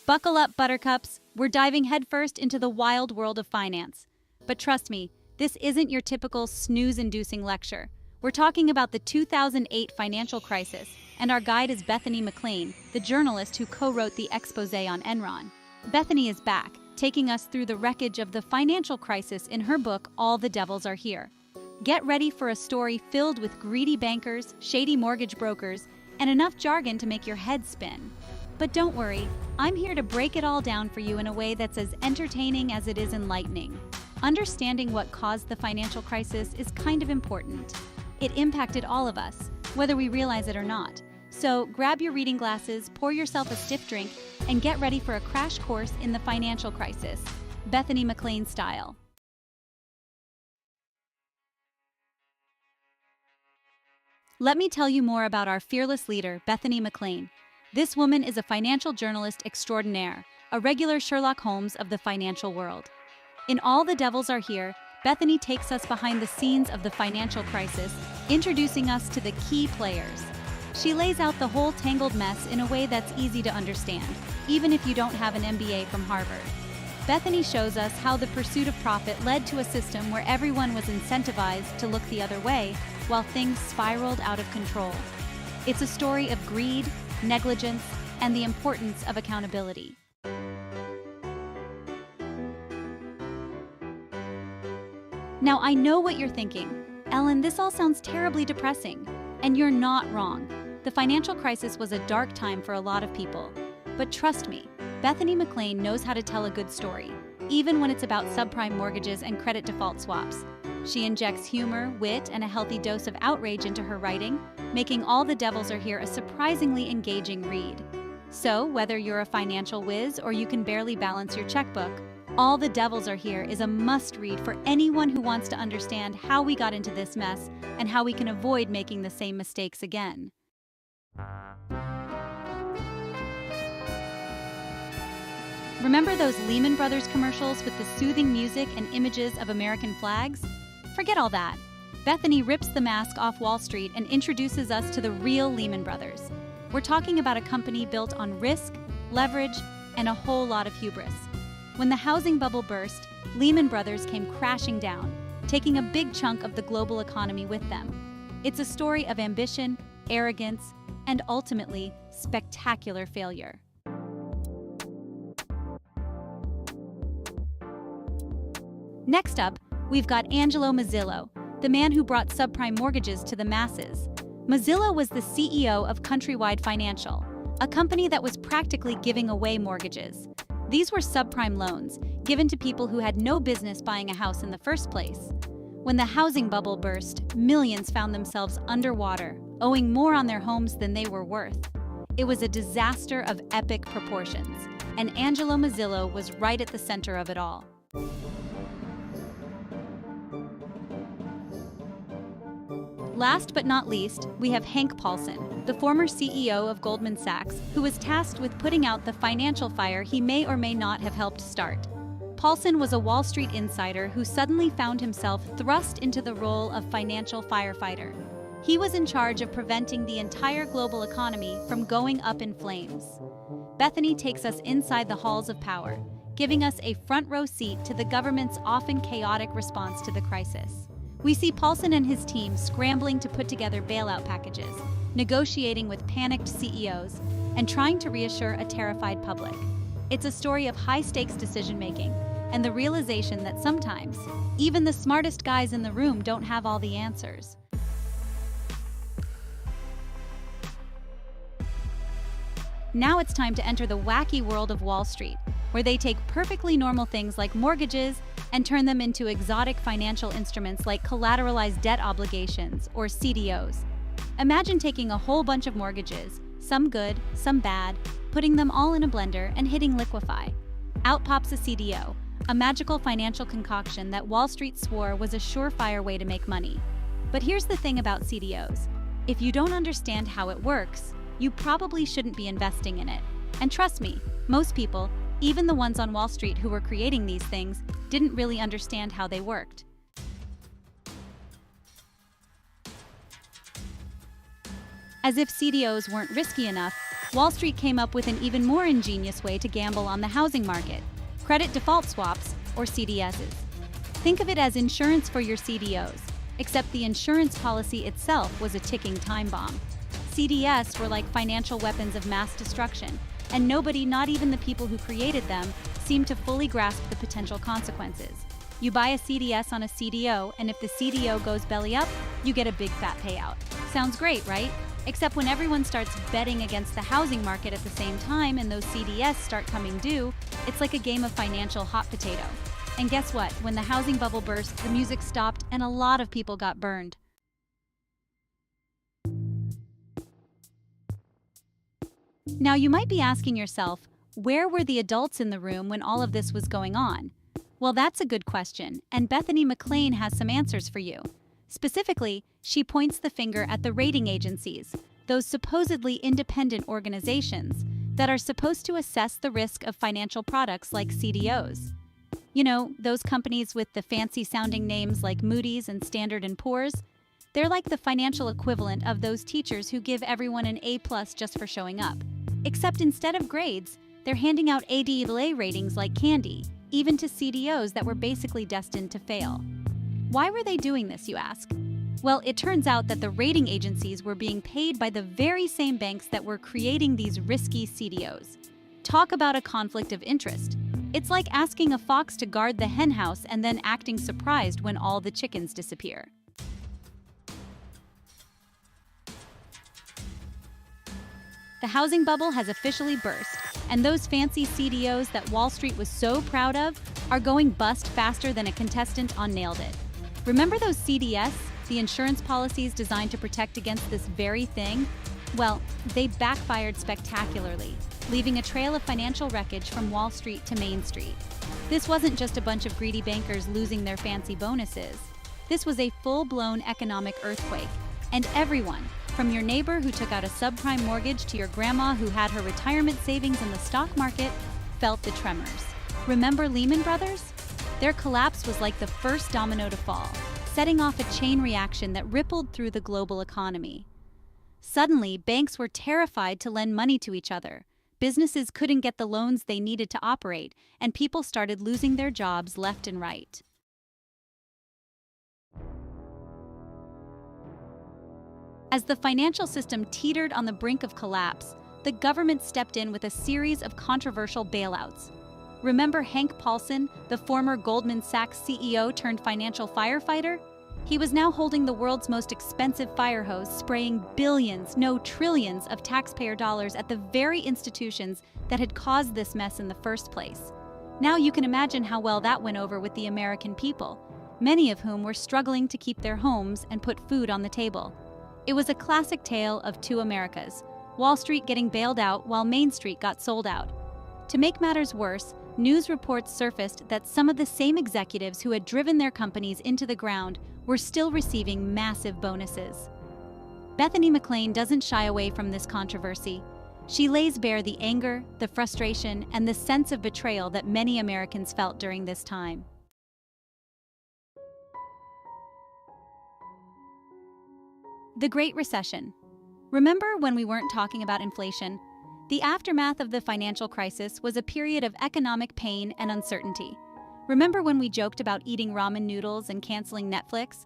Buckle up, buttercups. We're diving headfirst into the wild world of finance. But trust me, this isn't your typical snooze-inducing lecture. We're talking about the 2008 financial crisis, and our guide is Bethany Mclean, the journalist who co-wrote the exposé on Enron. Bethany is back, taking us through the wreckage of the financial crisis in her book, All the Devils Are Here. Get ready for a story filled with greedy bankers, shady mortgage brokers, and enough jargon to make your head spin. But don't worry, I'm here to break it all down for you in a way that's as entertaining as it is enlightening. Understanding what caused the financial crisis is kind of important. It impacted all of us, whether we realize it or not. So grab your reading glasses, pour yourself a stiff drink, and get ready for a crash course in the financial crisis, Bethany Mclean style. Let me tell you more about our fearless leader, Bethany Mclean. This woman is a financial journalist extraordinaire, a regular Sherlock Holmes of the financial world. In All the Devils Are Here, Bethany takes us behind the scenes of the financial crisis, introducing us to the key players. She lays out the whole tangled mess in a way that's easy to understand, even if you don't have an MBA from Harvard. Bethany shows us how the pursuit of profit led to a system where everyone was incentivized to look the other way, while things spiraled out of control. It's a story of greed, negligence, and the importance of accountability. Now, I know what you're thinking. Ellen, this all sounds terribly depressing. And you're not wrong. The financial crisis was a dark time for a lot of people. But trust me, Bethany Mclean knows how to tell a good story, even when it's about subprime mortgages and credit default swaps. She injects humor, wit, and a healthy dose of outrage into her writing, making All the Devils Are Here a surprisingly engaging read. So, whether you're a financial whiz or you can barely balance your checkbook, All the Devils Are Here is a must-read for anyone who wants to understand how we got into this mess and how we can avoid making the same mistakes again. Remember those Lehman Brothers commercials with the soothing music and images of American flags? Forget all that. Bethany rips the mask off Wall Street and introduces us to the real Lehman Brothers. We're talking about a company built on risk, leverage, and a whole lot of hubris. When the housing bubble burst, Lehman Brothers came crashing down, taking a big chunk of the global economy with them. It's a story of ambition, arrogance, and ultimately, spectacular failure. Next up, we've got Angelo Mozilo, the man who brought subprime mortgages to the masses. Mozilo was the CEO of Countrywide Financial, a company that was practically giving away mortgages. These were subprime loans given to people who had no business buying a house in the first place. When the housing bubble burst, millions found themselves underwater, owing more on their homes than they were worth. It was a disaster of epic proportions, and Angelo Mozilo was right at the center of it all. Last but not least, we have Hank Paulson, the former CEO of Goldman Sachs, who was tasked with putting out the financial fire he may or may not have helped start. Paulson was a Wall Street insider who suddenly found himself thrust into the role of financial firefighter. He was in charge of preventing the entire global economy from going up in flames. Bethany takes us inside the halls of power, giving us a front-row seat to the government's often chaotic response to the crisis. We see Paulson and his team scrambling to put together bailout packages, negotiating with panicked CEOs, and trying to reassure a terrified public. It's a story of high-stakes decision-making and the realization that sometimes, even the smartest guys in the room don't have all the answers. Now it's time to enter the wacky world of Wall Street, where they take perfectly normal things like mortgages and turn them into exotic financial instruments like collateralized debt obligations, or CDOs. Imagine taking a whole bunch of mortgages, some good, some bad, putting them all in a blender and hitting liquefy. Out pops a CDO, a magical financial concoction that Wall Street swore was a surefire way to make money. But here's the thing about CDOs. If you don't understand how it works, you probably shouldn't be investing in it. And trust me, most people, even the ones on Wall Street who were creating these things, didn't really understand how they worked. As if CDOs weren't risky enough, Wall Street came up with an even more ingenious way to gamble on the housing market: credit default swaps, or CDSs. Think of it as insurance for your CDOs, except the insurance policy itself was a ticking time bomb. CDS were like financial weapons of mass destruction, and nobody, not even the people who created them, seemed to fully grasp the potential consequences. You buy a CDS on a CDO, and if the CDO goes belly up, you get a big fat payout. Sounds great, right? Except when everyone starts betting against the housing market at the same time and those CDS start coming due, it's like a game of financial hot potato. And guess what? When the housing bubble burst, the music stopped and a lot of people got burned. Now you might be asking yourself, where were the adults in the room when all of this was going on? Well, that's a good question, and Bethany Mclean has some answers for you. Specifically, she points the finger at the rating agencies, those supposedly independent organizations that are supposed to assess the risk of financial products like CDOs. You know, those companies with the fancy-sounding names like Moody's and Standard & Poor's? They're like the financial equivalent of those teachers who give everyone an A+ just for showing up. Except instead of grades, they're handing out AAA ratings like candy, even to CDOs that were basically destined to fail. Why were they doing this, you ask? Well, it turns out that the rating agencies were being paid by the very same banks that were creating these risky CDOs. Talk about a conflict of interest. It's like asking a fox to guard the henhouse and then acting surprised when all the chickens disappear. The housing bubble has officially burst, and those fancy CDOs that Wall Street was so proud of are going bust faster than a contestant on Nailed It. Remember those CDS, the insurance policies designed to protect against this very thing? Well, they backfired spectacularly, leaving a trail of financial wreckage from Wall Street to Main Street. This wasn't just a bunch of greedy bankers losing their fancy bonuses. This was a full-blown economic earthquake, and everyone, from your neighbor who took out a subprime mortgage to your grandma who had her retirement savings in the stock market, felt the tremors. Remember Lehman Brothers? Their collapse was like the first domino to fall, setting off a chain reaction that rippled through the global economy. Suddenly, banks were terrified to lend money to each other. Businesses couldn't get the loans they needed to operate, and people started losing their jobs left and right. As the financial system teetered on the brink of collapse, the government stepped in with a series of controversial bailouts. Remember Hank Paulson, the former Goldman Sachs CEO turned financial firefighter? He was now holding the world's most expensive fire hose, spraying billions, no trillions, of taxpayer dollars at the very institutions that had caused this mess in the first place. Now you can imagine how well that went over with the American people, many of whom were struggling to keep their homes and put food on the table. It was a classic tale of two Americas, Wall Street getting bailed out while Main Street got sold out. To make matters worse, news reports surfaced that some of the same executives who had driven their companies into the ground were still receiving massive bonuses. Bethany Mclean doesn't shy away from this controversy. She lays bare the anger, the frustration, and the sense of betrayal that many Americans felt during this time. The Great Recession. Remember when we weren't talking about inflation? The aftermath of the financial crisis was a period of economic pain and uncertainty. Remember when we joked about eating ramen noodles and canceling Netflix?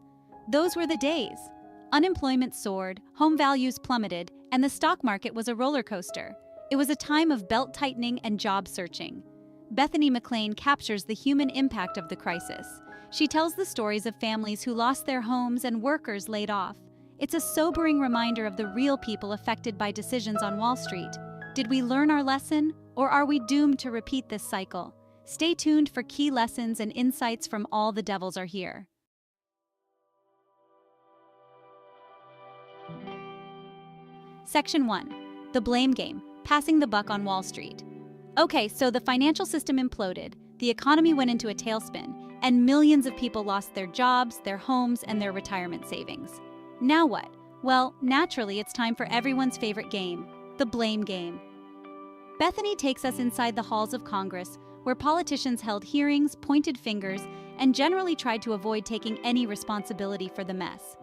Those were the days. Unemployment soared, home values plummeted, and the stock market was a roller coaster. It was a time of belt-tightening and job searching. Bethany Mclean captures the human impact of the crisis. She tells the stories of families who lost their homes and workers laid off. It's a sobering reminder of the real people affected by decisions on Wall Street. Did we learn our lesson, or are we doomed to repeat this cycle? Stay tuned for key lessons and insights from All the Devils Are Here. Section 1. The Blame Game, Passing the Buck on Wall Street. Okay, so the financial system imploded, the economy went into a tailspin, and millions of people lost their jobs, their homes, and their retirement savings. Now what? Well, naturally, it's time for everyone's favorite game, the blame game. Bethany takes us inside the halls of Congress, where politicians held hearings, pointed fingers, and generally tried to avoid taking any responsibility for the mess.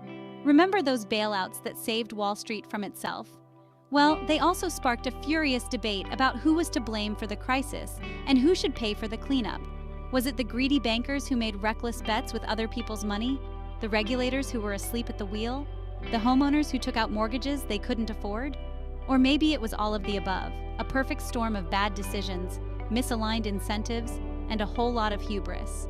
Remember those bailouts that saved Wall Street from itself? Well, they also sparked a furious debate about who was to blame for the crisis and who should pay for the cleanup. Was it the greedy bankers who made reckless bets with other people's money? The regulators who were asleep at the wheel? The homeowners who took out mortgages they couldn't afford? Or maybe it was all of the above, a perfect storm of bad decisions, misaligned incentives, and a whole lot of hubris.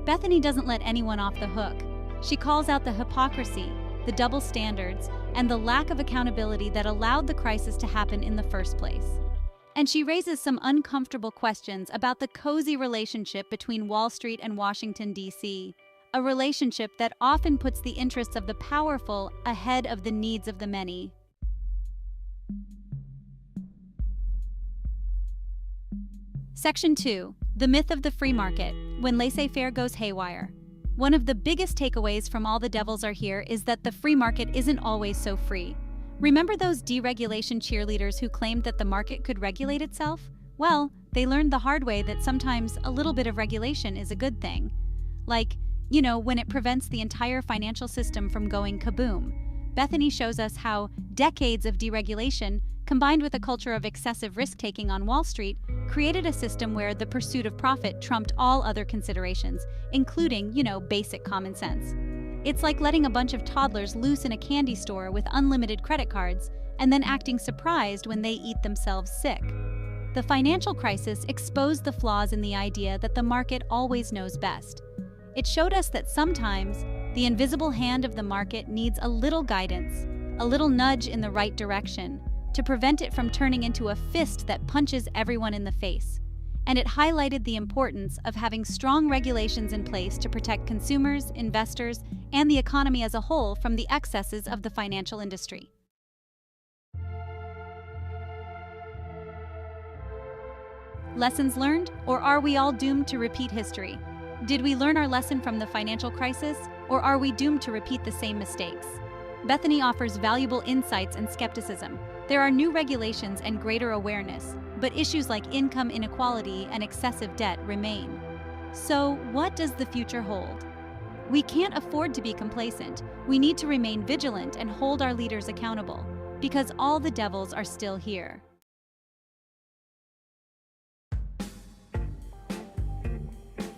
Bethany doesn't let anyone off the hook. She calls out the hypocrisy, the double standards, and the lack of accountability that allowed the crisis to happen in the first place. And she raises some uncomfortable questions about the cozy relationship between Wall Street and Washington, D.C., a relationship that often puts the interests of the powerful ahead of the needs of the many. Section 2. The myth of the free market, when laissez-faire goes haywire. One of the biggest takeaways from All the Devils Are Here is that the free market isn't always so free. Remember those deregulation cheerleaders who claimed that the market could regulate itself? Well, they learned the hard way that sometimes a little bit of regulation is a good thing. Like, when it prevents the entire financial system from going kaboom. Bethany shows us how decades of deregulation, combined with a culture of excessive risk-taking on Wall Street, created a system where the pursuit of profit trumped all other considerations, including, basic common sense. It's like letting a bunch of toddlers loose in a candy store with unlimited credit cards and then acting surprised when they eat themselves sick. The financial crisis exposed the flaws in the idea that the market always knows best. It showed us that sometimes the invisible hand of the market needs a little guidance, a little nudge in the right direction, to prevent it from turning into a fist that punches everyone in the face. And it highlighted the importance of having strong regulations in place to protect consumers, investors, and the economy as a whole from the excesses of the financial industry. Lessons learned, or are we all doomed to repeat history? Did we learn our lesson from the financial crisis, or are we doomed to repeat the same mistakes? Bethany offers valuable insights and skepticism. There are new regulations and greater awareness, but issues like income inequality and excessive debt remain. So, what does the future hold? We can't afford to be complacent. We need to remain vigilant and hold our leaders accountable, because all the devils are still here.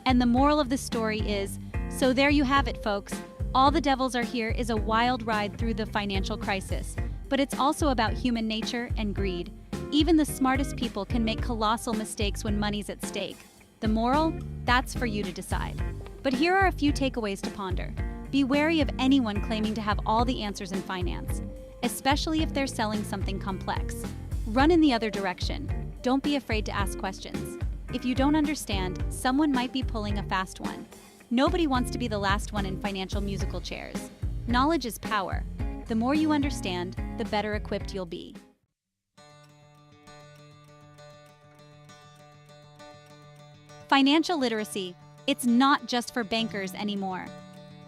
And the moral of the story is, so there you have it, folks. All the Devils Are Here is a wild ride through the financial crisis, but it's also about human nature and greed. Even the smartest people can make colossal mistakes when money's at stake. The moral? That's for you to decide. But here are a few takeaways to ponder. Be wary of anyone claiming to have all the answers in finance, especially if they're selling something complex. Run in the other direction. Don't be afraid to ask questions. If you don't understand, someone might be pulling a fast one. Nobody wants to be the last one in financial musical chairs. Knowledge is power. The more you understand, the better equipped you'll be. Financial literacy. It's not just for bankers anymore.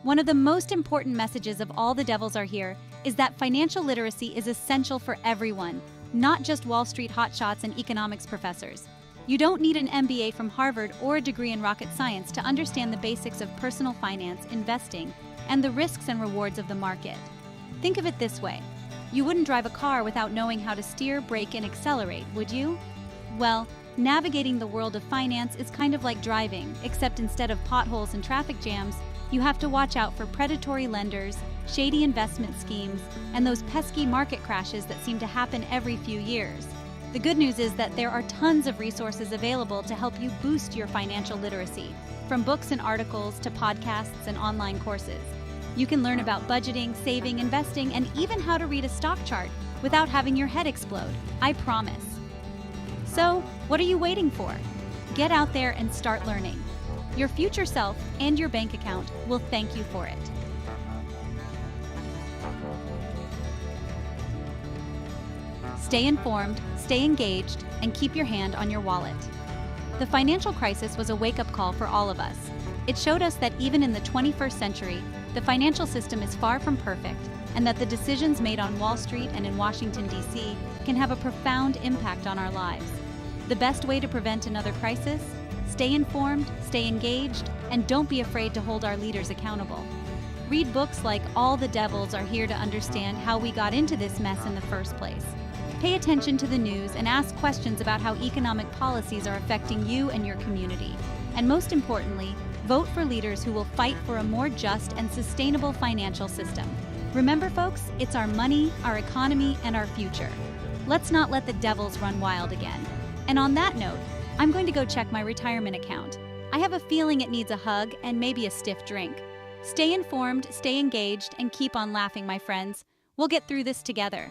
One of the most important messages of All the Devils Are Here is that financial literacy is essential for everyone, not just Wall Street hotshots and economics professors. You don't need an MBA from Harvard or a degree in rocket science to understand the basics of personal finance, investing, and the risks and rewards of the market. Think of it this way. You wouldn't drive a car without knowing how to steer, brake, and accelerate, would you? Well, navigating the world of finance is kind of like driving, except instead of potholes and traffic jams, you have to watch out for predatory lenders, shady investment schemes, and those pesky market crashes that seem to happen every few years. The good news is that there are tons of resources available to help you boost your financial literacy, from books and articles to podcasts and online courses. You can learn about budgeting, saving, investing, and even how to read a stock chart without having your head explode, I promise. So, what are you waiting for? Get out there and start learning. Your future self and your bank account will thank you for it. Stay informed, stay engaged, and keep your hand on your wallet. The financial crisis was a wake-up call for all of us. It showed us that even in the 21st century, the financial system is far from perfect, and that the decisions made on Wall Street and in Washington, D.C. can have a profound impact on our lives. The best way to prevent another crisis? Stay informed, stay engaged, and don't be afraid to hold our leaders accountable. Read books like All the Devils Are Here to understand how we got into this mess in the first place. Pay attention to the news and ask questions about how economic policies are affecting you and your community. And most importantly, vote for leaders who will fight for a more just and sustainable financial system. Remember, folks, it's our money, our economy, and our future. Let's not let the devils run wild again. And on that note, I'm going to go check my retirement account. I have a feeling it needs a hug and maybe a stiff drink. Stay informed, stay engaged, and keep on laughing, my friends. We'll get through this together.